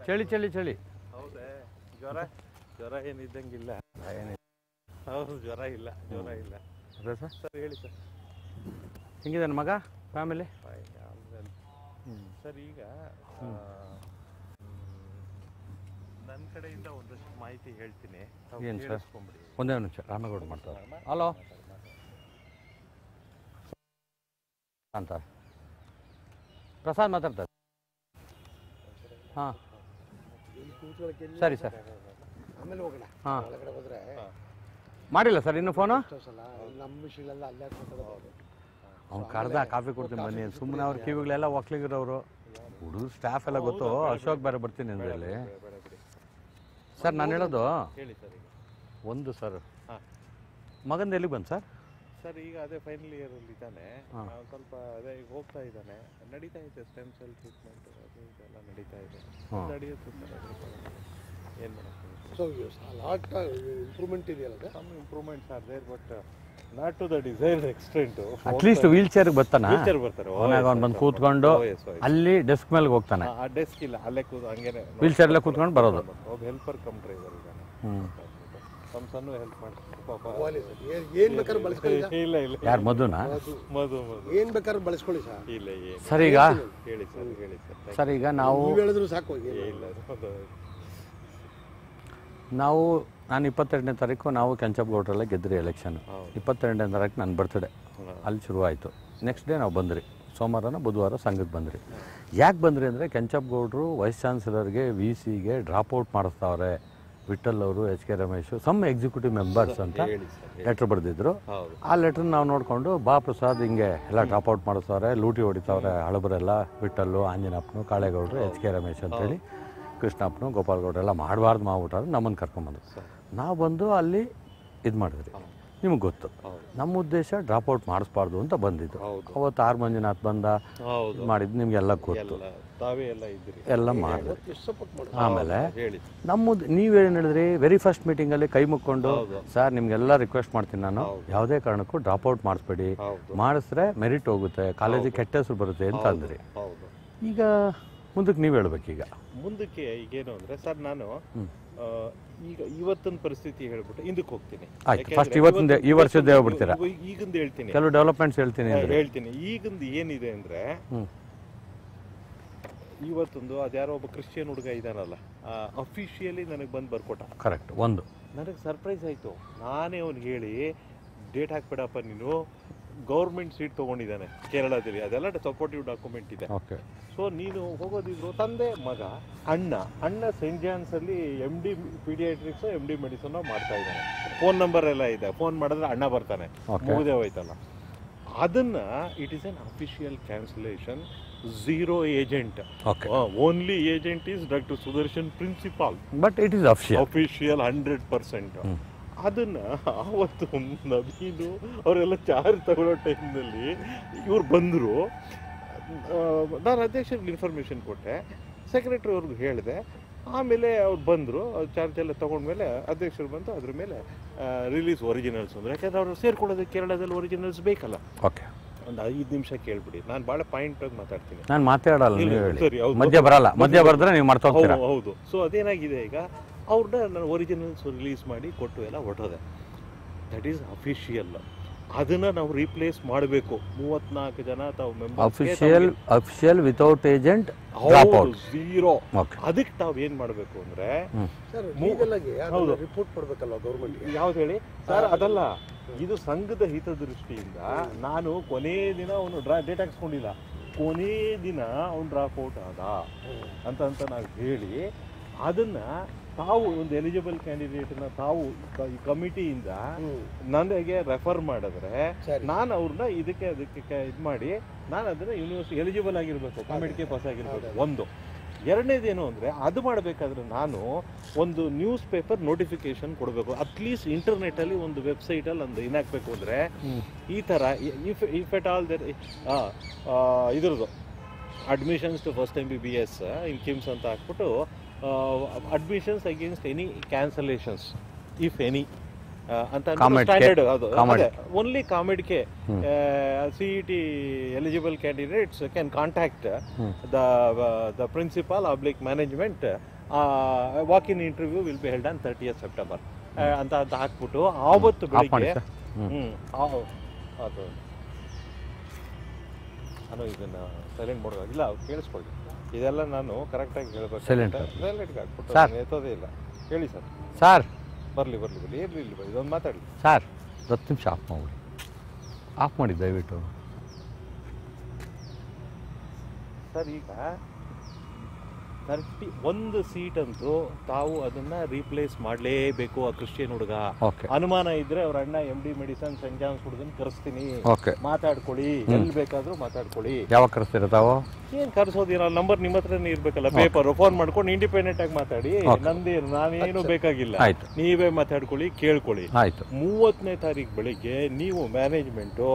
ಚಳಿ ಚಳಿ ಚಳಿ. ಹೌದೇ? ಜ್ವರ ಏನಿದ್ದಂಗಿಲ್ಲ. ಹೌದು, ಜ್ವರ ಇಲ್ಲ. ಅದೇ ಸರ್. ಸರ್ ಹೇಳಿ ಸರ್. ಹೆಂಗಿದ್ದಾನೆ ಮಗ, ಫ್ಯಾಮಿಲಿ? ಸರ್ ಈಗ ನನ್ನ ಕಡೆಯಿಂದ ಒಂದಷ್ಟು ಮಾಹಿತಿ ಹೇಳ್ತೀನಿ. ಏನು ಸರ್? ಒಂದೇ ನಿಮಿಷ, ರಾಮೇಗೌಡ ಮಾಡ್ತಾರೆ. ಹಲೋ ಅಂತ ಪ್ರಸಾದ್ ಮಾತಾಡ್ತಾರೆ. ಹಾಂ ಸರಿ ಸರ್. ಹಾಂ ಮಾಡಿಲ್ಲ ಸರ್ ಇನ್ನೂ ಫೋನು? ಅವ್ನು ಕರೆದ ಕಾಫಿ ಕೊಡ್ತೀನಿ ಬನ್ನಿ. ಸುಮ್ಮನೆ ಅವ್ರ ಕಿವಿಗಳೆಲ್ಲ ಒಕ್ಲಿಗಿರೋರು ಹುಡುಗರು ಸ್ಟಾಫ್ ಎಲ್ಲ ಗೊತ್ತು. ಅಶೋಕ್ ಬೇರೆ ಬರ್ತೀನಿ ಅಂದ್ರಲ್ಲಿ. ಸರ್ ನಾನು ಹೇಳೋದು ಒಂದು ಸರ್, ಮಗಂದು ಎಲ್ಲಿಗೆ ಬಂದು ಸರ್? ಸರ್ ಈಗ ಅದೇ ಫೈನಲ್ ಇಯರಲ್ಲಿ ಇದ್ದಾನೆ. ಸ್ವಲ್ಪ ಅದೇ ಈಗ ಹೋಗ್ತಾ ಇದ್ದಾನೆ. ನಡೀತಾ ಇದೆ ಸ್ಟೆಮ್ ಸೆಲ್ ಟ್ರೀಟ್ಮೆಂಟ್, ಅದು ಇದೆಲ್ಲ ನಡೀತಾ ಇದೆ. ನಡೆಯುತ್ತೆ ಸರ್. ಏನು ಮಾಡೋಕ್ಕೆ? ಸೊ ಲಾಟ್ ಇಂಪ್ರೂವ್ಮೆಂಟ್ ಇದೆಯಲ್ಲ? Some improvements are there, but not to the desired extent. At least wheel ಚೇರ್ಗೆ ಬರ್ತಾನೆ. ವೀಲ್ ಬರ್ತಾರೆ. ಅವ್ನು ಬಂದು ಕೂತ್ಕೊಂಡು ಅಲ್ಲಿ ಡೆಸ್ಕ್ ಮೇಲೆ ಹೋಗ್ತಾನೆ. ಆ ಡೆಸ್ಕ್ ಇಲ್ಲ, ಅಲ್ಲೇ ಹಂಗೇನೆ ವೀಲ್ ಚೇರ್ಲ್ಲೇ ಕೂತ್ಕೊಂಡು ಬರೋದು. ಒಬ್ಬ ಹೆಲ್ಪರ್ ಕಮ್ ಡ್ರೈವರ್ ಇದ್ದಾನೆ. ಸಣ್ಣ ಹೆಲ್ಪ್ ಮಾಡ್ತಾರೆ ಪಾಪ. ಏನ್ ಬೇಕಾದ್ರೂ ಬಳಸ್ಕೊಳ್ಳಿ. ಇಲ್ಲ ಇಲ್ಲ. ಯಾರು ಮಧುನಾ? ಮಧು ಏನ್ ಬೇಕಾದ್ರೂ ಬಳಸ್ಕೊಳ್ಳಿ ಸರ್. ಇಲ್ಲ ಸರ್ ಈಗ ಹೇಳಿ ಸರ್. ಸರ್ ಈಗ ನಾವು ಹೇಳಿದ್ರು ಸಾಕು. ಇಲ್ಲ ನಾನು 22ನೇ ತಾರೀಕು ನಾವು ಕೆಂಚಪ್ಪಗೌಡ್ರಲ್ಲೇ ಗೆದ್ರಿ ಎಲೆಕ್ಷನ್. 22ನೇ ತಾರೀಕು ನನ್ನ ಬರ್ತ್ಡೇ ಅಲ್ಲಿ ಶುರುವಾಯಿತು. ನೆಕ್ಸ್ಟ್ ಡೇ ನಾವು ಬಂದ್ರಿ. ಸೋಮವಾರನ ಬುಧವಾರ ಸಂಘಕ್ಕೆ ಬಂದ್ರಿ. ಯಾಕೆ ಬಂದ್ರಿ ಅಂದರೆ ಕೆಂಚಪ್ಪಗೌಡರು ವೈಸ್ ಚಾನ್ಸಲರ್ಗೆ ವಿ ಸಿಗೆ ಡ್ರಾಪ್ಔಟ್ ಮಾಡಿಸ್ತಾವ್ರೆ ವಿಠಲ್ ಅವರು, H K Ramesh, some executive members ಅಂತ ಲೆಟ್ರ್ ಬರೆದಿದ್ರು. ಆ ಲೆಟ್ರನ್ನ ನಾವು ನೋಡಿಕೊಂಡು ಬಾ ಪ್ರಸಾದ್ ಹಿಂಗೆ ಎಲ್ಲ ಡ್ರಾಪ್ಔಟ್ ಮಾಡಿಸ್ತಾವ್ರೆ, ಲೂಟಿ ಹೊಡಿತಾವ್ರೆ ಹಳಬರೆಲ್ಲ, ವಿಠಲ್ಲು, ಆಂಜನಪ್ಪನು, ಕಾಳೇಗೌಡರು, ಎಚ್ ಕೆ ರಮೇಶ್ ಅಂತೇಳಿ, ಕೃಷ್ಣಪ್ಪನು, ಗೋಪಾಲ್ಗೌಡರೆಲ್ಲ ಮಾಡಬಾರ್ದು ಮಾಡ್ಬಿಟ್ಟಾರೆ. ನಮ್ಮನ್ನು ಕರ್ಕೊಂಬಂದ್ರು. ನಾವು ಬಂದು ಅಲ್ಲಿ ಇದು ಮಾಡಿದ್ರಿ. ನಿಮಗೆ ಗೊತ್ತು ನಮ್ಮ ಉದ್ದೇಶ ಡ್ರಾಪ್ಔಟ್ ಮಾಡಿಸ್ಬಾರ್ದು ಅಂತ ಬಂದಿದ್ದು. ಅವತ್ತು ಆರ್ ಮಂಜುನಾಥ್ ಬಂದ ಮಾಡಿದ್ದು ನಿಮಗೆಲ್ಲ ಗೊತ್ತು. ಎಲ್ಲ ಮಾಡಿದ್ರಿ. ಆಮೇಲೆ ನೀವೇನು ಹೇಳಿದ್ರಿ ವೆರಿ ಫಸ್ಟ್ ಮೀಟಿಂಗಲ್ಲಿ ಕೈ ಮುಕ್ಕೊಂಡು, ಸರ್ ನಿಮಗೆಲ್ಲ ರಿಕ್ವೆಸ್ಟ್ ಮಾಡ್ತೀನಿ ನಾನು, ಯಾವುದೇ ಕಾರಣಕ್ಕೂ ಡ್ರಾಪ್ಔಟ್ ಮಾಡಿಸ್ಬೇಡಿ, ಮಾಡಿಸಿದ್ರೆ ಮೆರಿಟ್ ಹೋಗುತ್ತೆ, ಕಾಲೇಜಿಗೆ ಕೆಟ್ಟ ಹೆಸರು ಬರುತ್ತೆ ಅಂತ ಅಂದ್ರಿ. ಈಗ ಮುಂದಕ್ಕೆ ನೀವು ಹೇಳ್ಬೇಕು. ಈಗ ಮುಂದಕ್ಕೆ ಈಗೇನು ಅಂದರೆ ಸರ್, ನಾನು ಈಗ ಇವತ್ತಿನ ಪರಿಸ್ಥಿತಿ ಹೇಳ್ಬಿಟ್ಟು ಹಿಂದಕ್ಕೆ ಹೋಗ್ತೀನಿ. ಫಸ್ಟ್ ಇವತ್ತಿಂದ ಈ ವರ್ಷದ ಹೇಳ್ಬಿಡ್ತೀರಾ? ಈಗಿಂದ ಹೇಳ್ತೀನಿ, ಕೆಲವು ಡೆವಲಪ್ಮೆಂಟ್ಸ್ ಹೇಳ್ತೀನಿ. ಈಗಿಂದ ಏನಿದೆ ಅಂದರೆ, ಇವತ್ತೊಂದು ಅದ್ಯಾರೋ ಒಬ್ಬ ಕ್ರಿಶ್ಚಿಯನ್ ಹುಡುಗ ಇದ್ದಾನಲ್ಲ, ಅಫಿಷಿಯಲಿ ನನಗೆ ಬಂದು ಬರ್ಕೊಟ್ಟ. ಕರೆಕ್ಟ್. ಒಂದು ನನಗೆ ಸರ್ಪ್ರೈಸ್ ಆಯಿತು. ನಾನೇ ಅವ್ನಿಗೆ ಹೇಳಿ, ಡೇಟ್ ಹಾಕ್ಬೇಡಪ್ಪ ನೀನು, ಗೌರ್ಮೆಂಟ್ ಸೀಟ್ ತೊಗೊಂಡಿದ್ದಾನೆ ಕೇರಳದಲ್ಲಿ, ಅದೆಲ್ಲ ಸಪೋರ್ಟಿವ್ ಡಾಕ್ಯುಮೆಂಟ್ ಇದೆ. ಸೊ ನೀನು ಹೋಗೋದಿದ್ರು ತಂದೆ ಮಗ ಅಣ್ಣ ಸೆಂಟ್ ಜಾನ್ಸಲ್ಲಿ MD ಪೀಡಿಯಾಟ್ರಿಕ್ಸ್ MD ಮೆಡಿಸನ್ ಮಾಡ್ತಾ ಇದ್ದಾನೆ. ಫೋನ್ ನಂಬರ್ ಎಲ್ಲ ಇದೆ, ಫೋನ್ ಮಾಡಿದ್ರೆ ಅಣ್ಣ ಬರ್ತಾನೆ, ಮುಗಿದೇ ಹೋಯ್ತಲ್ಲ. ಅದನ್ನ it is an official cancellation, zero agent. Only agent is doctor Sudarshan principal, but it is official 100%. ಅದನ್ನ ಆವತ್ತು ನವೀನು ಅವರೆಲ್ಲ ಚಾರ್ಜ್ ತಗೊಳ್ಳೋ ಟೈಮ್ನಲ್ಲಿ ಇವ್ರು ಬಂದರು. ನಾನು ಅಧ್ಯಕ್ಷರಿಗೆ ಇನ್ಫಾರ್ಮೇಷನ್ ಕೊಟ್ಟೆ, ಸೆಕ್ರೆಟರಿ ಅವ್ರಿಗೆ ಹೇಳಿದೆ. ಆಮೇಲೆ ಅವ್ರು ಬಂದರು, ಚಾರ್ಜ್ ಎಲ್ಲ ತೊಗೊಂಡ್ಮೇಲೆ ಅಧ್ಯಕ್ಷರು ಬಂದು ಅದ್ರ ಮೇಲೆ ರಿಲೀಸ್ ಒರಿಜಿನಲ್ಸ್ ಅಂದರೆ, ಯಾಕಂದ್ರೆ ಅವರು ಸೇರ್ಕೊಳ್ಳೋದಕ್ಕೆ ಕೇರಳದಲ್ಲಿ ಒರಿಜಿನಲ್ಸ್ ಬೇಕಲ್ಲ. ಓಕೆ, ಒಂದು 5 ನಿಮಿಷ ಕೇಳ್ಬಿಡಿ, ನಾನು ಭಾಳ ಪಾಯಿಂಟಾಗಿ ಮಾತಾಡ್ತೀನಿ. ನಾನು ಮಾತಾಡಲ್ಲ, ಸರಿ. ಹೌದು, ಮಧ್ಯ ಬರಲ್ಲ, ಮಧ್ಯ ಬರೆದ್ರೆ ನೀವು ಮಾಡ್ತಾ ಹೋಗ್ತೀರಾ. ಹೌದು. ಸೊ ಅದೇನಾಗಿದೆ, ಈಗ ಅವ್ರನ್ನ ನಾನು ಒರಿಜಿನಲ್ಸ್ ರಿಲೀಸ್ ಮಾಡಿ ಕೊಟ್ಟು ಎಲ್ಲ ಹೊರಟೋದೆ. That is official. ಅದನ್ನ ನಾವು ರೀಪ್ಲೇಸ್ ಮಾಡಬೇಕು. 34 ಜನ ತಾವು ಅಫಿಷಿಯಲ್ ವಿತೌಟ್ ಏಜೆಂಟ್ ಝೀರೋ. ಅದಕ್ಕೆ ತಾವು ಏನ್ ಮಾಡಬೇಕು ಅಂದ್ರೆ, ರಿಪೋರ್ಟ್ ಕೊಡ್ಬೇಕಲ್ವಾ ಗೌರ್ಮೆಂಟ್? ಯಾವ್ದು ಹೇಳಿ ಸರ್? ಅದಲ್ಲ, ಇದು ಸಂಘದ ಹಿತದೃಷ್ಟಿಯಿಂದ ನಾನು ಕೊನೆ ದಿನ ಅವನು ಡೇಟ್ ಹಾಕ್ಸ್ಕೊಂಡಿಲ್ಲ, ಕೊನೆ ದಿನ ಅವ್ನು ಡ್ರಾಪ್ಔಟ್ ಆದ ಅಂತ ನಾವು ಹೇಳಿ, ಅದನ್ನ ತಾವು ಒಂದು ಎಲಿಜಿಬಲ್ ಕ್ಯಾಂಡಿಡೇಟ್ನ ತಾವು ಈ ಕಮಿಟಿಯಿಂದ ನನಗೆ ರೆಫರ್ ಮಾಡಿದ್ರೆ, ನಾನು ಅವ್ರನ್ನ ಇದಕ್ಕೆ ಇದು ಮಾಡಿ, ನಾನು ಅದನ್ನ ಯೂನಿವರ್ಸಿಟಿ ಎಲಿಜಿಬಲ್ ಆಗಿರ್ಬೇಕು, ಕಮಿಟಿಗೆ ಪಾಸ್ ಆಗಿರ್ಬೇಕು. ಒಂದು. ಎರಡನೇದೇನು ಅಂದರೆ, ಅದು ಮಾಡಬೇಕಾದ್ರೆ ನಾನು ಒಂದು ನ್ಯೂಸ್ ಪೇಪರ್ ನೋಟಿಫಿಕೇಶನ್ ಕೊಡಬೇಕು. ಅಟ್ಲೀಸ್ಟ್ ಇಂಟರ್ನೆಟ್ಟಲ್ಲಿ ಒಂದು ವೆಬ್ಸೈಟಲ್ಲಿ ಒಂದು ಏನಾಗಬೇಕು ಅಂದರೆ, ಈ ಥರ ಇಫ್ ಎಟ್ ಆಲ್ ದರ್ ಇದ್ರದ್ದು admissions to first MBBS in KIMS ಅಂತ ಹಾಕ್ಬಿಟ್ಟು, admissions against any cancellations if any ಅಂತ Comet K. ಸ್ಟ್ಯಾಂಡರ್ಡ್ ಅದು Comet. Only COMEDK CET eligible candidates can contact the principal ಅಬ್ಲಿಕ್ management walk in interview will be held on 30th September ಅಂತ ಹಾಕ್ಬಿಟ್ಟು ಆವತ್ತು ಬೆಳಿಗ್ಗೆ ಅದು ನಾನು ಇದನ್ನ ಸೈಲೆಂಟ್ ಮಾಡೋದು ಇಲ್ಲ ಅವ್ರು ಕೇಳಿಸ್ಕೊಳ್ಳಿ, ಇದೆಲ್ಲ ನಾನು ಕರೆಕ್ಟಾಗಿ ಹೇಳ್ಬೇಕು. Silent. ಸೈಲೆಂಟ್ಗೆ ಹಾಕ್ಬಿಟ್ಟು Sir. ನಾನು ಎತ್ತೋದೇ ಇಲ್ಲ. ಹೇಳಿ ಸರ್. ಸರ್ ಬರಲಿ ಇರಲಿ ಇದೊಂದು ಮಾತಾಡಲಿ ಸರ್ 10 ನಿಮಿಷ ಆಫ್ ಮಾಡಿ, ಆಫ್ ಮಾಡಿ ದಯವಿಟ್ಟು. ಸರ್ ಈಗ 31 ಸೀಟ್ ಅಂತೂ ತಾವು ಅದನ್ನ ರೀಪ್ಲೇಸ್ ಮಾಡಲೇಬೇಕು. ಆ ಕ್ರಿಶ್ಚಿಯನ್ ಹುಡುಗ ಓಕೆ ಅನುಮಾನ ಇದ್ರೆ ಅವ್ರ ಅಣ್ಣ MD ಮೆಡಿಸನ್ ಸೆಂಟ್ ಜಾನ್ಸ್ ಹುಡುಗನ್ ಕರೆಸ್ತೀನಿ, ಓಕೆ ಮಾತಾಡ್ಕೊಳ್ಳಿ, ಎಲ್ಲಿ ಬೇಕಾದ್ರೂ ಮಾತಾಡ್ಕೊಳ್ಳಿ. ಯಾವಾಗ ಕರೆಸ್ತೀರ ತಾವು? ಏನ್ ಕರ್ಸೋದಿರ, ನಂಬರ್ ನಿಮ್ಮ ಹತ್ರನೇ ಇರ್ಬೇಕಲ್ಲ, ಪೇಪರ್ ಫೋನ್ ಮಾಡ್ಕೊಂಡು ಇಂಡಿಪೆಂಡೆಂಟ್ ಆಗಿ ಮಾತಾಡಿ. ನಂದೇನು, ನಾನೇನು ಬೇಕಾಗಿಲ್ಲ, ಆಯ್ತು ನೀವೇ ಮಾತಾಡ್ಕೊಳ್ಳಿ, ಕೇಳ್ಕೊಳ್ಳಿ. ಆಯ್ತು 30ನೇ ತಾರೀಕು ಬೆಳಿಗ್ಗೆ ನೀವು ಮ್ಯಾನೇಜ್ಮೆಂಟು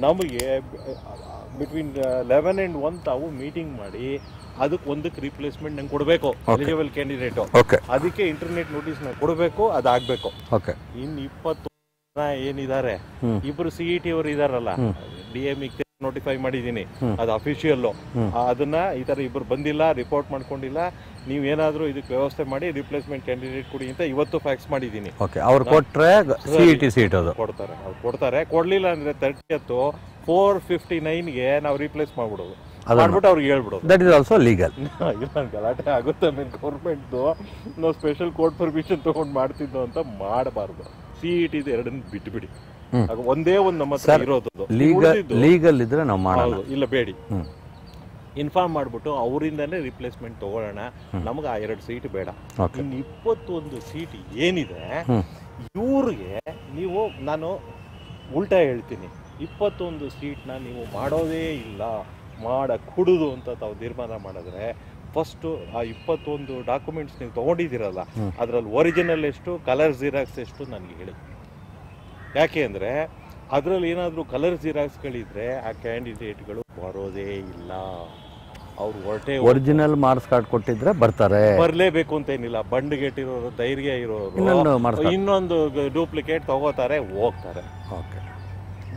ನಮಗೆ ಬಿಟ್ವೀನ್ 11 and 1 ತಾವು ಮೀಟಿಂಗ್ ಮಾಡಿ ಅದಕ್ಕೆ ಒಂದಕ್ಕೆ ರಿಪ್ಲೇಸ್ಮೆಂಟ್ ನಂಗೆ ಕೊಡಬೇಕು, ಎಲಿಜಿಬಲ್ ಕ್ಯಾಂಡಿಡೇಟು. ಓಕೆ ಅದಕ್ಕೆ ಇಂಟರ್ನೆಟ್ ನೋಟಿಸ್ ನಂಗೆ ಕೊಡಬೇಕು, ಅದಾಗಬೇಕು. ಓಕೆ ಇನ್ನು 20 ಜನ ಏನಿದ್ದಾರೆ, ಇಬ್ರು CET ಅವರು ಇದಾರಲ್ಲ, DME ನೋಟಿಫೈ ಮಾಡಿದ್ದೀನಿ, ಅದು ಅಫಿಷಿಯಲ್ಲು. ಅದನ್ನ ಈ ತರ ಇಬ್ರು ಬಂದಿಲ್ಲ, ರಿಪೋರ್ಟ್ ಮಾಡ್ಕೊಂಡಿಲ್ಲ, ನೀವು ಏನಾದರೂ ಇದಕ್ಕೆ ವ್ಯವಸ್ಥೆ ಮಾಡಿ ರಿಪ್ಲೇಸ್ಮೆಂಟ್ ಕ್ಯಾಂಡಿಡೇಟ್ ಕೊಡಿ ಅಂತ ಇವತ್ತು ಫ್ಯಾಕ್ಸ್ ಮಾಡಿದ್ದೀನಿ. ಓಕೆ ಅವ್ರು ಕೊಟ್ಟರೆ CET ಸೀಟ್ ಅದು ಕೊಡ್ತಾರೆ, ಅವ್ರು ಕೊಡ್ತಾರೆ. ಕೊಡ್ಲಿಲ್ಲ ಅಂದ್ರೆ 30th 4:59ಗೆ ನಾವು ರೀಪ್ಲೇಸ್ ಮಾಡ್ಬಿಡೋದು, ಮಾಡ್ಬಿಟ್ಟು ಅವ್ರಿಗೆ ಹೇಳ್ಬಿಡೋದು. That is also legal. ಇಲ್ಲ ಗಲಾಟೆ ಆಗುತ್ತೆ. ಆಮೇಲೆ ಗೌರ್ಮೆಂಟ್ದು ನಾವು ಸ್ಪೆಷಲ್ ಕೋರ್ಟ್ ಪರ್ಮಿಷನ್ ತಗೊಂಡು ಮಾಡ್ತಿದ್ದೋ ಅಂತ ಮಾಡಬಾರ್ದು. CET ಎರಡನ್ನ ಬಿಟ್ಬಿಡಿ. ಒಂದೇ ಒಂದು ನಮ್ಮ ಹತ್ರ ಇರೋದು ಲೀಗಲ್ ಇದ್ರೆ ನಾವು ಮಾಡೋದು. ಇಲ್ಲ ಬೇಡಿ, ಇನ್ಫಾರ್ಮ್ ಮಾಡ್ಬಿಟ್ಟು ಅವರಿಂದಾನೇ ರಿಪ್ಲೇಸ್ಮೆಂಟ್ ತಗೊಳ್ಳೋಣ. ನಮ್ಗೆ ಆ 2 ಸೀಟ್ ಬೇಡ. ಇನ್ನು 21 ಸೀಟ್ ಏನಿದೆ ಇವ್ರಿಗೆ ನೀವು, ನಾನು ಉಲ್ಟಾ ಹೇಳ್ತೀನಿ, 21 ಸೀಟ್ನ ನೀವು ಮಾಡೋದೇ ಇಲ್ಲ, ಕುಡುದು ಅಂತ ತಾವು ತೀರ್ಮಾನ ಮಾಡಿದ್ರೆ ಫಸ್ಟು ಆ 21 ಡಾಕ್ಯುಮೆಂಟ್ಸ್ ನೀವು ತೊಗೊಂಡಿದ್ದೀರಲ್ಲ, ಅದರಲ್ಲಿ ಒರಿಜಿನಲ್ ಎಷ್ಟು, ಕಲರ್ ಜಿರಾಕ್ಸ್ ಎಷ್ಟು ನನಗೆ ಹೇಳಿ. ಯಾಕೆ ಅಂದರೆ ಅದರಲ್ಲಿ ಏನಾದರೂ ಕಲರ್ ಜಿರಾಕ್ಸ್ಗಳಿದ್ರೆ ಆ ಕ್ಯಾಂಡಿಡೇಟ್ಗಳು ಬರೋದೇ ಇಲ್ಲ. ಅವ್ರು ಒರಿಜಿನಲ್ ಮಾರ್ಕ್ಸ್ ಕಾರ್ಡ್ ಕೊಟ್ಟಿದ್ರೆ ಬರ್ತಾರೆ, ಬರಲೇಬೇಕು ಅಂತ ಏನಿಲ್ಲ. ಬಂಡ್ಗೆಟ್ ಇರೋರು, ಧೈರ್ಯ ಇರೋರು ಇನ್ನೊಂದು ಡೂಪ್ಲಿಕೇಟ್ ತಗೋತಾರೆ, ಹೋಗ್ತಾರೆ. ಓಕೆ,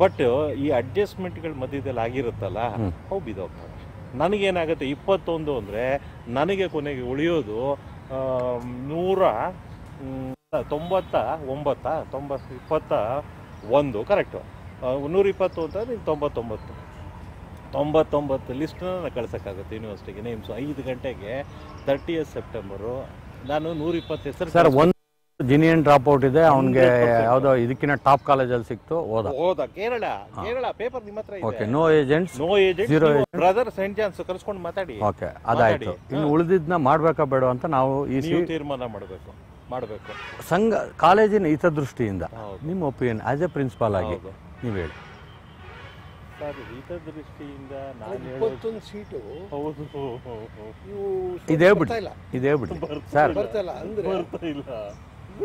ಬಟ್ ಈ ಅಡ್ಜಸ್ಟ್ಮೆಂಟ್ಗಳ ಮಧ್ಯದಲ್ಲಿ ಆಗಿರುತ್ತಲ್ಲ, ಅವು ಬಿದ್ದೋಗ್ತವೆ. ನನಗೇನಾಗುತ್ತೆ 21 ಅಂದರೆ ನನಗೆ ಕೊನೆಗೆ ಉಳಿಯೋದು 199 ಕರೆಕ್ಟು. 120 ಅಂತ ನೀನು 99 ಲಿಸ್ಟ್ನ ನಾನು ಕಳ್ಸೋಕ್ಕಾಗುತ್ತೆ ಯೂನಿವರ್ಸಿಟಿಗೆ. ನೇಮ್ಸು 5 ಗಂಟೆಗೆ 30th September ನಾನು 120 ಹೆಸರು. ಸರ್, ಒಂದು ಜಿನಿಯನ್ ಡ್ರಾಪ್ ಔಟ್ ಇದೆ, ಅವನಿಗೆ ಯಾವುದೋ ಇದಕ್ಕಿಂತ ಟಾಪ್ ಕಾಲೇಜಲ್ಲಿ ಸಿಕ್ತು, ಹೋದ ಕೇರಳ ಪೇಪರ್ ನಿಮ್ಮ ಹತ್ರ ಇದೆ. No agents, brother saint John's ಕರ್ಸ್ಕೊಂಡು ಮಾತಾಡಿ. ಓಕೆ, ಅದಾಯ್ತು. ಇನ್ನು ಉಳಿದಿದ್ನ ಮಾಡ್ಬೇಕಾ ಬೇಡ ಅಂತ ನಾವು ಈ ತೀರ್ಮಾನ ಮಾಡಬೇಕು. ಸಂಘ ಕಾಲೇಜಿನ ಹಿತದೃಷ್ಟಿಯಿಂದ ನಿಮ್ಮ ಒಪಿನಿಯನ್ ಆಸ್ ಎ ಪ್ರಿನ್ಸಿಪಾಲ್ ಆಗಿ ನೀವು ಹೇಳಿ. ಸರ್, ಹಿತದೃಷ್ಟಿಯಿಂದ ನಾನು 21 ಸೀಟು ಹೌದು ಇದೇ ಬಿಡಿ ಸರ್, ಬರ್ತಾ ಅಂದ್ರೆ ಬರ್ತಾ ಇಲ್ಲ.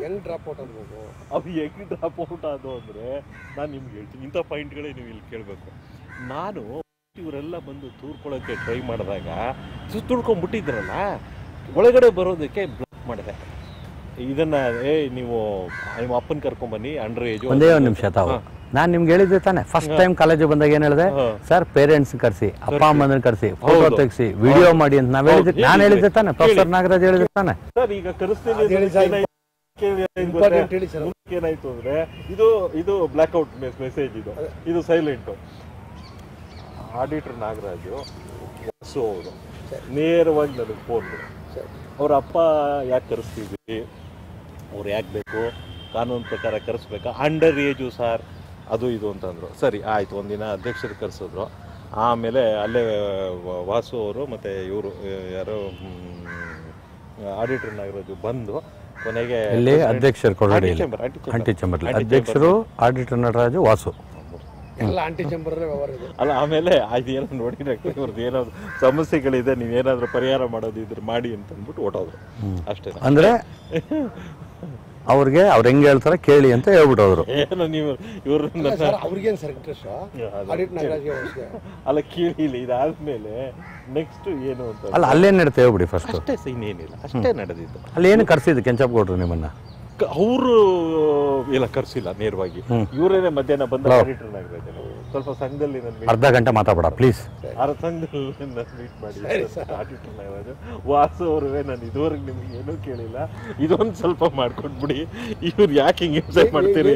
ಹೆಂಗ್ ಡ್ರಾಪ್ ಔಟ್ ಆಗ್ಬೋದು? ಅವು ಹೆಂಗ್ ಡ್ರಾಪ್ ಔಟ್ ಆದವು ಅಂದರೆ ನಾನು ನಿಮ್ಗೆ ಹೇಳ್ತೀನಿ, ಇಂಥ ಪಾಯಿಂಟ್ಗಳೇ ನೀವು ಇಲ್ಲಿ ಕೇಳಬೇಕು. ನಾನು ಇವರೆಲ್ಲ ಬಂದು ತೂರ್ಕೊಳ್ಳೋಕ್ಕೆ ಟ್ರೈ ಮಾಡಿದಾಗ ತುಳ್ಕೊಂಡ್ಬಿಟ್ಟಿದ್ರಲ್ಲ, ಒಳಗಡೆ ಬರೋದಕ್ಕೆ ಬ್ಲಾಕ್ ಮಾಡಿದೆ. ಇದನ್ನ ನೀವು ನಿಮ್ಮ ಅಪ್ಪನ ಕರ್ಕೊಂಡ್ಬನ್ನಿ, ಅಂಡರ್ ಏಜ್. ಒಂದೇ ಒಂದು ನಿಮಿಷ ತಾವು, ನಾನು ನಿಮ್ಗೆ ಹೇಳಿದ್ದೆ ತಾನೆ ಫಸ್ಟ್ ಟೈಮ್ ಕಾಲೇಜಿಗೆ ಬಂದಾಗ ಏನು ಹೇಳಿದೆ ಸರ್, ಪೇರೆಂಟ್ಸ್ ಕರೆಸಿ, ಅಪ್ಪ ಅಮ್ಮನ ಕರೆಸಿ, ಫೋಟೋ ತೆಗಿಸಿ, ವಿಡಿಯೋ ಮಾಡಿ ಅಂತ ನಾನು ಹೇಳಿದ್ದೆ ತಾನೆ, ಪ್ರೊಫೆಸರ್ ನಾಗರಾಜ್ ಹೇಳಿದ್ದೆ ತಾನೆ. ಸರ್, ಈಗ ಕರೆಸ್ತೀನಿ ಏನಾಯ್ತು ಅಂದ್ರೆ ಇದು ಬ್ಲಾಕ್ಔಟ್ ಮೆಸೇಜ್, ಇದು ಸೈಲೆಂಟ್. ಆಡಿಟರ್ ನಾಗರಾಜು ಅವರು ನೇರವಾಗಿ ನನಗೆ ಫೋನ್ ಮಾಡಿ, ಅವ್ರ ಅಪ್ಪ ಯಾಕೆ ಕರೆಸ್ತಿದ್ವಿ, ಅವ್ರು ಯಾಕೆ ಬೇಕು, ಕಾನೂನು ಪ್ರಕಾರ ಕರೆಸ್ಬೇಕಾ, ಅಂಡರ್ ಏಜು ಸರ್, ಅದು ಇದು ಅಂತಂದರು. ಸರಿ ಆಯಿತು, ಒಂದಿನ ಅಧ್ಯಕ್ಷರು ಕರೆಸಿದ್ರು. ಆಮೇಲೆ ಅಲ್ಲೇ ವಾಸು ಅವರು ಮತ್ತು ಇವರು ಯಾರೋ ಆಡಿಟರ್ ನಾಗರಾಜು ಬಂದು ಕೊನೆಗೆ ಅಧ್ಯಕ್ಷರು ಅಧ್ಯಕ್ಷರು ಆಡಿಟರ್ ನಟರಾಜು, ವಾಸು ಎಲ್ಲ ಆಂಟಿ ಚೇಂಬರ್ ವ್ಯವಹಾರ ಇದೆ ಅಲ್ಲ. ಆಮೇಲೆ ಅದೇನೋ ನೋಡಿ ಇವ್ರದ್ದು ಏನಾದ್ರು ಸಮಸ್ಯೆಗಳಿದೆ, ನೀವೇನಾದ್ರೂ ಪರಿಹಾರ ಮಾಡೋದಿದ್ರೆ ಮಾಡಿ ಅಂತ ಅಂದ್ಬಿಟ್ಟು ಹೊಟ್ಟೋದ್ರು ಅಷ್ಟೇ. ಅಂದ್ರೆ ಅವ್ರಿಗೆ ಅವ್ರು ಹೆಂಗೆ ಹೇಳ್ತಾರೆ ಕೇಳಿ ಅಂತ ಹೇಳ್ಬಿಟ್ಟೋದ್ರು. ಏನೋ ನೀವು ಇವ್ರನ್ನ ಅವ್ರಿಗೇನು ಸರ್ ಇಂಟ್ರೆಸ್ಟ್ ಅಲ್ಲ ಕೇಳಿಲ್ಲ. ಇದಾದ್ಮೇಲೆ ನೆಕ್ಸ್ಟ್ ಏನು ಅಂತ ಅಲ್ಲ, ಅಲ್ಲೇನು ನಡೀತಾ ಹೇಳ್ಬಿಡಿ ಫಸ್ಟ್. ಅಷ್ಟೇ, ಇನ್ನೇನಿಲ್ಲ, ಅಷ್ಟೇ ನಡೆದಿದ್ದು. ಅಲ್ಲಿ ಏನು ಕರ್ಸಿದ್ದು ಕೆಂಚಪ್ಪ ಗೌಡ್ರು ನಿಮ್ಮನ್ನ? ಅವರು ಎಲ್ಲ ಕರ್ಸಿಲ್ಲ ನೇರವಾಗಿ, ಇವರೇನೆ ಮಧ್ಯಾಹ್ನ ಬಂದ ಆಡಿಟರ್ ನಾಗರಾಜ್ ಸ್ವಲ್ಪ ಸಂಘದಲ್ಲಿ ಅರ್ಧ ಗಂಟೆ ಮಾತಾಡ ಪ್ಲೀಸ್. ಸಂಘದಲ್ಲಿ ಮೀಟ್ ಮಾಡಿ ಆಡಿಟರ್ ನಾಗರಾಜ್ ವಾಸು ಅವರುವೆ ನಾನು ಇದುವರೆಗೆ ನಿಮ್ಗೆ ಏನೂ ಕೇಳಿಲ್ಲ, ಇದೊಂದು ಸ್ವಲ್ಪ ಮಾಡ್ಕೊಟ್ಬಿಡಿ, ಇವ್ರು ಯಾಕೆ ಹಿಂಗೆ ಹಿಂಸೆ ಮಾಡ್ತೀರಿ,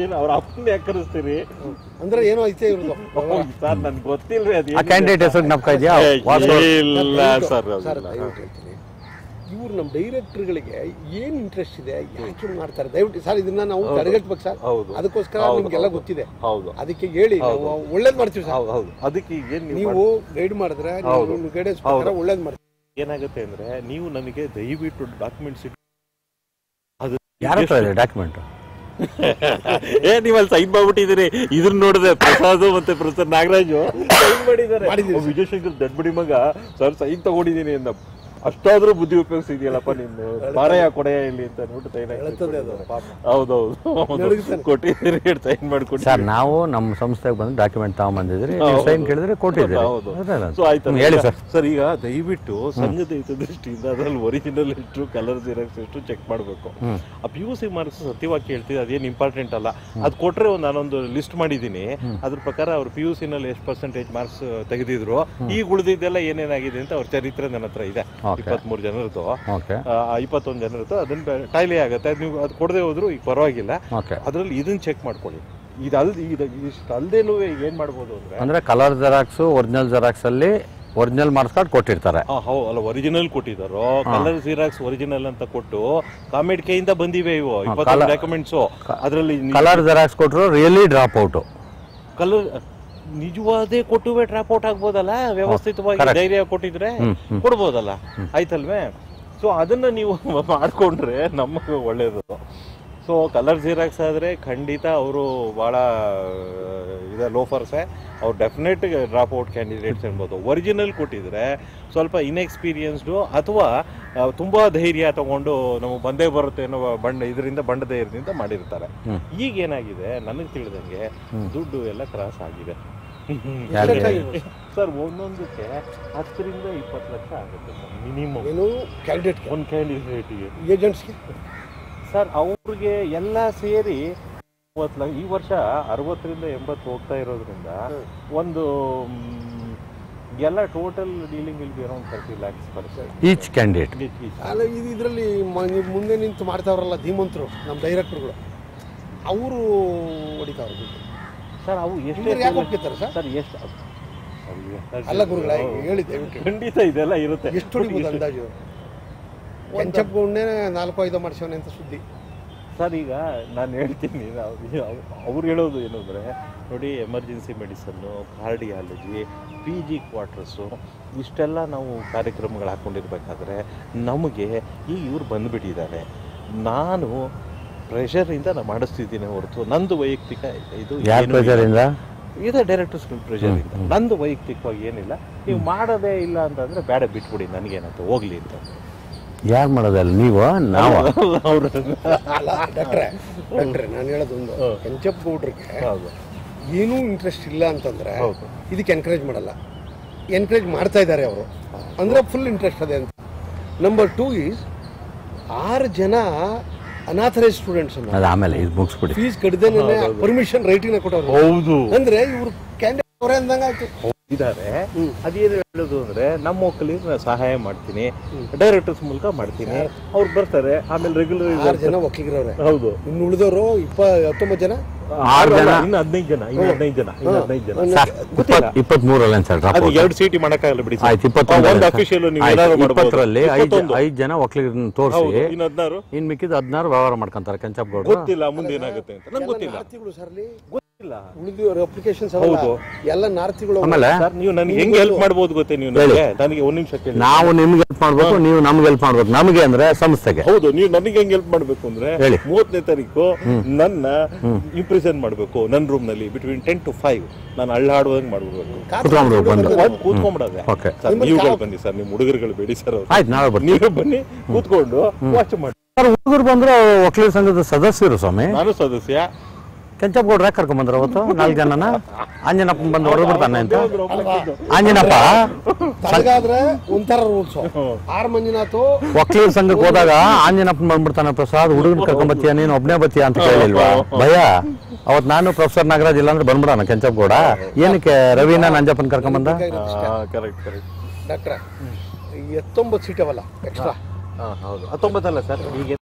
ಏನು ಅವ್ರ ಅಪ್ಪನ ಯಾಕೆ ಕರೆಸ್ತೀರಿ ಅಂದ್ರೆ ಏನೋ ಐತೆ ಸರ್ ನನ್ಗೆ ಗೊತ್ತಿಲ್ರಿ ಅದು ಕ್ಯಾಂಡಿಡೇಟ್ ಹೆಸರು ನಮ್ಕ ಇದೆಯಾ? ಇಲ್ಲ ಸರ್ ಇವ್ರು ನಮ್ಮ ಡೈರೆಕ್ಟರ್ಗಳಿಗೆ ಏನ್ ಇಂಟ್ರೆಸ್ಟ್ ಇದೆ, ಯಾಕೆ ಮಾಡ್ತಾರೆ ದಯವಿಟ್ಟು ಸರ್ ಇದನ್ನ ನಾವು ತಡೆಗಟ್ಟಬೇಕು ಸರ್. ಅದಕ್ಕೋಸ್ಕರ ನಿಮ್ಗೆಲ್ಲ ಗೊತ್ತಿದೆ, ಅದಕ್ಕೆ ಹೇಳಿ ಒಳ್ಳೇದ್ ಮಾಡ್ತೀವಿ ಸರ್. ಹೌದು, ಅದಕ್ಕೆ ನೀವು ಗೈಡ್ ಮಾಡಿದ್ರೆ ಗೈಡೆನ್ಸ್ ಪ್ರಕಾರ ಒಳ್ಳೇದ್ ಮಾಡ್ತೀವಿ. ಏನಾಗುತ್ತೆ ಅಂದ್ರೆ ನೀವು ನನಗೆ ದಯವಿಟ್ಟು ಡಾಕ್ಯುಮೆಂಟ್ಸ್ ಅದು ಯಾರ ಹತ್ರ ಇದೆ ಡಾಕ್ಯುಮೆಂಟ್? ನೀವಲ್ಲಿ ಸೈನ್ ಮಾಡ್ಬಿಟ್ಟಿದ್ದೀರಿ, ಇದನ್ನ ನೋಡಿದೆ ಪ್ರಸಾದ್ ಮತ್ತೆ ಪ್ರೊಫೆಸರ್ ನಾಗರಾಜು ಸೈನ್ ಮಾಡಿದ್ದಾರೆ. ವಿಜಯಶಂಕರ್ ದಡ್ಬಡಿ ಮಗ ಸರ್ ಸೈನ್ ತಗೊಂಡಿದ್ದೀನಿ ಅಂದ, ಅಷ್ಟಾದ್ರೂ ಬುದ್ಧಿ ಉಪಯೋಗಿಸಿದ್ಯಲ್ಲಪ್ಪ ನೀನು, ಬಾರಯ್ಯ ಕೊಡೆಯ ಇಲ್ಲಿ ಅಂತ ನೋಡ್ಬಿಟ್ಟು ಹೌದೌದು ಕೊಟ್ಟಿದ್ದೀರಿ, ಸೈನ್ ಮಾಡ್ಕೊಟ್ಟು. ಸರ್ ನಾವು ನಮ್ಮ ಸಂಸ್ಥೆಗೆ ಬಂದು ಡಾಕ್ಯುಮೆಂಟ್ ತಗೊಂಡ್ಬಂದಿದ್ರಿ, ಸೈನ್ ಕೇಳಿದ್ರೆ ಕೊಟ್ಟಿದ್ದೀರಿ. ಸೊ ಆಯ್ತು ಹೇಳಿ ಸರ್. ಸರ್ ಈಗ ದಯವಿಟ್ಟು ಸಂಘದ ಹಿತದೃಷ್ಟಿಯಿಂದ ಅದ್ರಲ್ಲಿ ಒರಿಜಿನಲ್ ಎಷ್ಟು, ಕಲರ್ ಜೆರಾಕ್ಸ್ ಎಷ್ಟು ಚೆಕ್ ಮಾಡಬೇಕು. ಆ PUC ಮಾರ್ಕ್ಸ್ ಸತ್ಯವಾಗಿ ಕೇಳ್ತಿದ್ದೆ, ಅದೇನು ಇಂಪಾರ್ಟೆಂಟ್ ಅಲ್ಲ, ಅದು ಕೊಟ್ರೆ ನಾನೊಂದು ಲಿಸ್ಟ್ ಮಾಡಿದ್ದೀನಿ, ಅದ್ರ ಪ್ರಕಾರ ಅವ್ರು PUC ನಲ್ಲಿ ಎಷ್ಟು ಪರ್ಸೆಂಟೇಜ್ ಮಾರ್ಕ್ಸ್ ತೆಗೆದಿದ್ರು, ಈಗ ಉಳಿದಿದ್ದೆಲ್ಲ ಏನೇನಾಗಿದೆ ಅಂತ ಅವ್ರ ಚರಿತ್ರೆ ನನ್ನ ಹತ್ರ ಇದೆ. 23 ಜನರದ್ದು, 21 ಜನರದ್ದು, ಅದನ್ನ ಟೈಲಿ ಆಗುತ್ತೆ. ನೀವು ಅದು ಕೊಡದೆ ಹೋದ್ರು ಈಗ ಪರವಾಗಿಲ್ಲ, ಅದ್ರಲ್ಲಿ ಇದನ್ನ ಚೆಕ್ ಮಾಡ್ಕೊಳ್ಳಿ. ಇಷ್ಟು ಅಲ್ದೇನು ಏನ್ ಮಾಡ್ಬೋದು ಅಂದ್ರೆ ಕಲರ್ ಜೆರಾಕ್ಸ್, ಒರಿಜಿನಲ್ ಜೆರಾಕ್ಸ್ ಅಲ್ಲಿ ಒರಿಜಿನಲ್ ಮಾರ್ಕ್ಸ್ ಕಾರ್ಡ್ ಕೊಟ್ಟಿರ್ತಾರೆ. ಅಲ್ಲ, ಒರಿಜಿನಲ್ ಕೊಟ್ಟಿದ್ದಾರೋ, ಕಲರ್ ಜೆರಾಕ್ಸ್ ಒರಿಜಿನಲ್ ಅಂತ ಕೊಟ್ಟು ಕಾಮೆಡ್ ಕೈಯಿಂದ ಬಂದಿವೆ ಇವು 20 ಡಾಕ್ಯುಮೆಂಟ್ಸ್. ಅದರಲ್ಲಿ ಕಲರ್ ಜೆರಾಕ್ಸ್ ಕೊಟ್ಟರು ರಿಯಲಿ ಡ್ರಾಪ್ ಔಟ್, ಕಲರ್ ನಿಜವಾದೇ ಕೊಟ್ಟುವೆ ಡ್ರಾಪ್ ಔಟ್ ಆಗ್ಬೋದಲ್ಲ, ವ್ಯವಸ್ಥಿತವಾಗಿ ಧೈರ್ಯ ಕೊಟ್ಟಿದ್ರೆ ಕೊಡ್ಬೋದಲ್ಲ, ಆಯ್ತಲ್ವೇ? ಸೊ ಅದನ್ನ ನೀವು ಮಾಡ್ಕೊಂಡ್ರೆ ನಮಗೆ ಒಳ್ಳೇದು. ಸೊ ಕಲರ್ ಜೆರಾಕ್ಸ್ ಆದರೆ ಖಂಡಿತ ಅವರು ಭಾಳ ಇದೆ ಲೋಫರ್ಸೇ, ಅವ್ರು ಡೆಫಿನೆಟ್ ಡ್ರಾಪ್ ಔಟ್ ಕ್ಯಾಂಡಿಡೇಟ್ಸ್ ಅನ್ಬೋದು. ಒರಿಜಿನಲ್ ಕೊಟ್ಟಿದ್ರೆ ಸ್ವಲ್ಪ ಇನ್ಎಕ್ಸ್ಪೀರಿಯನ್ಸ್ಡು ಅಥವಾ ತುಂಬ ಧೈರ್ಯ ತಗೊಂಡು ನಮಗೆ ಬಂದೇ ಬರುತ್ತೆ ಅನ್ನೋ ಇದರಿಂದ ಬಂಡ ಧೈರ್ಯದಿಂದ ಮಾಡಿರ್ತಾರೆ. ಈಗೇನಾಗಿದೆ ನನಗೆ ತಿಳಿದಂಗೆ ದುಡ್ಡು ಎಲ್ಲ ಕ್ರಾಸ್ ಆಗಿದೆ ಸರ್. ಒಂದೊಂದಕ್ಕೆ 10 ರಿಂದ 20 ಲಕ್ಷ ಆಗುತ್ತೆ ಸರ್ ಮಿನಿಮಮ್, ಒಂದು ಕ್ಯಾಂಡಿಡೇಟಿಗೆ, ಏಜೆಂಟ್ಸ್ಗೆ ಸರ್. ಅವ್ರಿಗೆ ಎಲ್ಲ ಸೇರಿ 30 ಲಕ್ಷ. ಈ ವರ್ಷ 60 ರಿಂದ 80 ಹೋಗ್ತಾ ಇರೋದ್ರಿಂದ ಒಂದು ಎಲ್ಲ total dealing will be around 30 lakhs per each candidate. ಅಲ್ಲ, ಇದರಲ್ಲಿ ಮುಂದೆ ನಿಂತು ಮಾಡ್ತಾವ್ರಲ್ಲ ಧೀಮಂತರು ನಮ್ಮ ಡೈರೆಕ್ಟರ್ಗಳು, ಅವರು ಹೊಡಿತಾವ್ರ ಸರ್. ಅವು ಎಷ್ಟು ಹೋಗ್ತಾರೆ ಸರ್? ಎಷ್ಟು ಅಲ್ಲ ಗುರುಗಳ ಹೇಳಿ ದಯವಿಟ್ಟು. ಖಂಡಿತ ಇದೆಲ್ಲ ಇರುತ್ತೆ. ಎಷ್ಟು ಹೊಡಿಬೋದು ಅಂದಾಜು? ಕೆಂಚಪ್ಪಗೊಂಡೇ 4-5 ಮಾಡಿಸೋನೆ ಅಂತ ಸುದ್ದಿ ಸರ್. ಈಗ ನಾನು ಹೇಳ್ತೀನಿ, ಅವ್ರು ಹೇಳೋದು ಏನು ಅಂದರೆ, ನೋಡಿ ಎಮರ್ಜೆನ್ಸಿ ಮೆಡಿಸನ್ನು, ಕಾರ್ಡಿಯಾಲಜಿ, PG ಕ್ವಾರ್ಟರ್ಸು, ಇಷ್ಟೆಲ್ಲ ನಾವು ಕಾರ್ಯಕ್ರಮಗಳು ಹಾಕ್ಕೊಂಡಿರ್ಬೇಕಾದ್ರೆ ನಮಗೆ ಈಗ ಇವ್ರು ಬಂದುಬಿಟ್ಟಿದ್ದಾರೆ. ನಾನು ಪ್ರೆಷರಿಂದ ನಾನು ಮಾಡಿಸ್ತಿದ್ದೀನಿ ಹೊರತು ನಂದು ವೈಯಕ್ತಿಕ ಇದು ಇದೆ, ಡೈರೆಕ್ಟರ್ಸ್ ಪ್ರೆಷರಿಂದ. ನಂದು ವೈಯಕ್ತಿಕವಾಗಿ ಏನಿಲ್ಲ. ನೀವು ಮಾಡೋದೇ ಇಲ್ಲ ಅಂತಂದರೆ ಬೇಡ ಬಿಟ್ಬಿಡಿ, ನನಗೇನಂತ ಹೋಗ್ಲಿ ಅಂತ. ಯಾರು ಮಾಡೋದಲ್ಲ, ನೀವು ನಾವು ಡಾಕ್ಟ್ರೆ ನಾನು ಹೇಳೋದೊಂದು, ಕೆಂಚಪ್ಪಗೌಡ್ರಿಗೆ ಏನೂ ಇಂಟ್ರೆಸ್ಟ್ ಇಲ್ಲ ಅಂತಂದ್ರೆ ಇದಕ್ಕೆ ಎನ್ಕರೇಜ್ ಮಾಡಲ್ಲ. ಎನ್ಕರೇಜ್ ಮಾಡ್ತಾ ಇದ್ದಾರೆ ಅವರು, ಅಂದರೆ ಫುಲ್ ಇಂಟ್ರೆಸ್ಟ್ ಅದೇ ಅಂತ. ನಂಬರ್ 2 ಈಸ್ 6 ಜನ ಅನಾಥರೈಸ್ ಸ್ಟೂಡೆಂಟ್ಸ್ ಆಮೇಲೆ ಇದು ಮುಗಿಸ್ಬಿಡಿ, ಫೀಸ್ ಕಟ್ಟದೇನೆ ಪರ್ಮಿಷನ್ ರೈಟಿಂಗ್ ಕೊಟ್ಟವ್ರು. ಹೌದು, ಅಂದ್ರೆ ಇವ್ರು ಕ್ಯಾಂಡಿಡೇಟ್ ಅವರೇ ಅಂದಂಗೆ ಆಯ್ತು ಇದ್ದಾರೆ. ಅದೇನು ಹೇಳೋದು ಅಂದರೆ, ನಮ್ಮ ಒಕ್ಕಲಿಗೆ ನಾನು ಸಹಾಯ ಮಾಡ್ತೀನಿ, ಡೈರೆಕ್ಟರ್ಸ್ ಮೂಲಕ ಮಾಡ್ತೀನಿ, ಅವ್ರು ಬರ್ತಾರೆ. ಆಮೇಲೆ ರೆಗ್ಯುಲರ್ 6 ಜನ ಒಕ್ಕಲಿಗರವ್ರೆ. ಹೌದು, ಇನ್ನು ಉಳಿದವರು 19 ಜನ, 6 ಜನ, ಇನ್ನು 15 ಜನ, ಇನ್ನು 15 ಜನ, ಇನ್ನು 15 ಜನ. 23 ಅಲ್ಲ ಸರ್, ಅದು 2 ಸೀಟಿ ಮಾಡಕ್ಕಾಗಲ್ಲ ಬಿಡಿ. ಆಯ್ತು, 21 ಒಂದು ಅಫಿಷಿಯಲ್ ನೀವು ಏನಾದ್ರು ಮಾಡ್ಬೋದು. 20ರಲ್ಲಿ 5 ಜನ ಒಕ್ಕಲಿಗರನ್ನ ತೋರಿಸಿ, ಇನ್ನು 16 ಇನ್ನು ಮಿಕ್ಕಿದ 16 ವ್ಯವಹಾರ ಮಾಡ್ಕೊಂತಾರೆ ಕೆಂಚಪ್ಪಗೌಡರು. ಗೊತ್ತಿಲ್ಲ ಮುಂದೆ ಏನಾಗುತ್ತೆ ಅಂತ, ನಂಗೆ ಗೊತ್ತಿಲ್ಲ. ಉಳಿದವರು ಅಪ್ಲಿಕೇಶನ್ಸ್ ಎಲ್ಲ ನಾರ್ತಿಗಳು. ಆಮೇಲೆ ನೀವು ನನಗೆ ಹೆಂಗೆ ಹೆಲ್ಪ್ ಮಾಡ್ಬೋದು ಗೊತ್ತೇ? ನೀವು ನನಗೆ 1 ನಿಮಿಷ ಕೇಳಿ. ನಾವು ನಿಮ್ಗೆ ಹೆಲ್ಪ್ ಮಾಡ್ಬೇಕು, ನೀವು ನಮ್ಗೆ ಹೆಲ್ಪ್ ಮಾಡ್ಬೇಕು. ನಮಗೆ ಅಂದ್ರೆ ಸಂಸ್ಥೆಗೆ. ಹೌದು, ನೀವು ನನಗೆ ಹೆಂಗೆ ಹೆಲ್ಪ್ ಮಾಡ್ಬೇಕು ಅಂದ್ರೆ, 30ನೇ ತಾರೀಕು ನನ್ನ ಇಂಪ್ರೆಸನ್ ಮಾಡ್ಬೇಕು. ನನ್ನ ರೂಮ್ ನಲ್ಲಿ ಬಿಟ್ವೀನ್ 10 to 5 ನಾನು ಅಳ್ಳಾಡುವಂಗೆ ಮಾಡ್ಬಿಡ್ಬೇಕು. ಕೂತ್ಕೊಂಡ್ಬಿಡೋದೆ. ನೀವುಗಳು ಬನ್ನಿ ಸರ್, ನಿಮ್ಮ ಹುಡುಗರುಗಳು ಬೇಡಿ ಸರ್. ಆಯ್ತು, ನಾಳೆ ಬರ್ತೀನಿ. ನೀವು ಬನ್ನಿ, ಕೂತ್ಕೊಂಡು ವಾಚ್ ಮಾಡಿ. ಹುಡುಗರು ಬಂದ್ರೆ ಒಕ್ಕಲಿಗರ ಸಂಘದ ಸದಸ್ಯರು ಸ್ವಾಮಿ. ನಾನು ಸದಸ್ಯ. ಕೆಂಚಪ್ಪಗೌಡ್ರ ಕರ್ಕೊಂಡ್ ಬಂದ್ರ ಅವತ್ತು 4 ಜನನ ಆಂಜನಪ್ಪ ಬಂದು ಹೊಡೆದು ಬಿಡ್ತಾನೆ ಅಂತ ಆಂಜನಪ್ಪ ತನಗಾದ್ರೆ ಒಂಥರ ರೂಲ್ಸ್ ಆರ್ ಮಂಜುನಾಥ್ ಒಕ್ಕಲಿಗರ ಸಂಘಕ್ಕೆ ಹೋದಾಗ ಆಂಜನಪ್ಪ ಬಂದ್ಬಿಡ್ತಾನೆ, ಪ್ರಸಾದ್ ಹುಡುಗನ ಕರ್ಕೊಂಬತ್ತೀಯ ನೀನು ಒಬ್ನೇ ಬತ್ತೀಯ ಅಂತ ಕೇಳಿಲ್ವಾ ಭಯ? ಅವತ್ತು ನಾನು ಪ್ರೊಫೆಸರ್ ನಾಗರಾಜ್ ಇಲ್ಲ ಅಂದ್ರೆ ಬಂದ್ಬಿಡೋಣ ಕೆಂಚಪ್ಗೌಡ. ಏನಕ್ಕೆ ರವಿನ ನಂಜಪ್ಪನ ಕರ್ಕೊಂಬಂದ? ಡಾಕ್ಟ್ರ 19 ಸೀಟ್ ಅವಲ್ಲ ಎಕ್ಸ್ಟ್ರಾ. ಹೌದು 19 ಅಲ್ಲ ಸರ್, ಈಗ